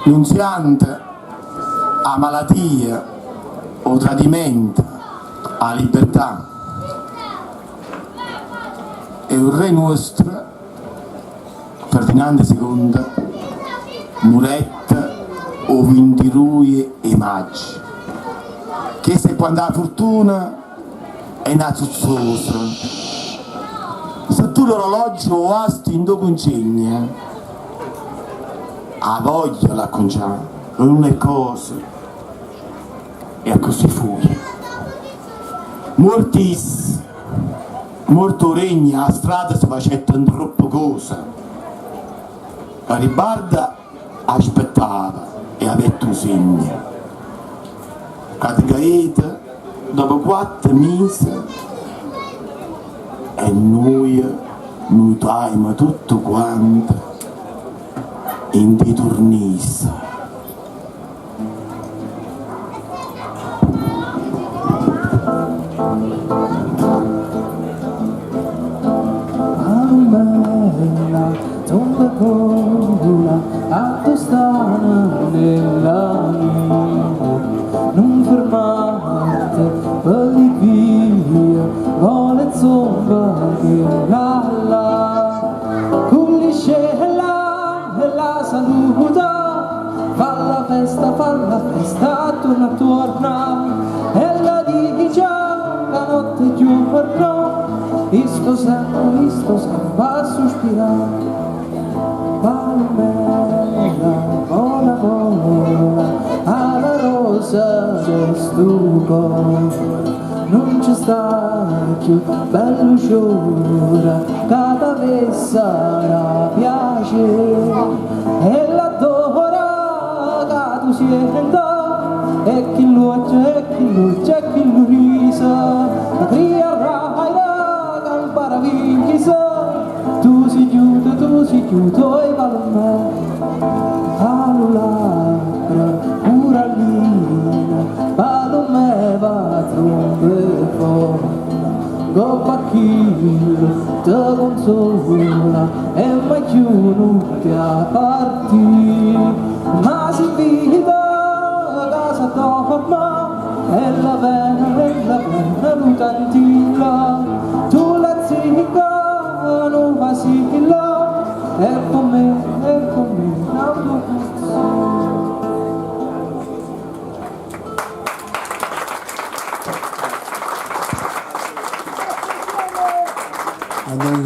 nunziante a malattia o tradimento a libertà, e il re nostro Ferdinando II murette o vindirui e maggi, che se quando la fortuna è una zuzzosa, se tu l'orologio o asti in dopo insegna, a voglia la conciare, non è cosa, e così fu. Molto regna, a strada si facevano troppo cose, la ribarda aspettava e aveva un segno. Catgaeta dopo 4 mesi e noi nuotiamo tutto quanto in di tornissa. Attostana nell'animo, non fermate, pelli via, vuole zomba che la culliscella e la saluta, fa la festa, torna, e la dice la notte e giorno, isto sempre, va a sospirare. Palmera, vola, alla rosa del stupore, non ci sta più bello sciora, cada vez sarà piacere, e l'adora che tu sienta, e chi lo risa, la cria raira, che impara vinchisa, tu si chiudo e valme, all'altra curalina, valme va trombe fuori, coppa chilo te consola e mai più non ti apparti, ma si vita casa torna e la vena l'utantilla, tu la zicca non vacilla. Eccomi, andiamo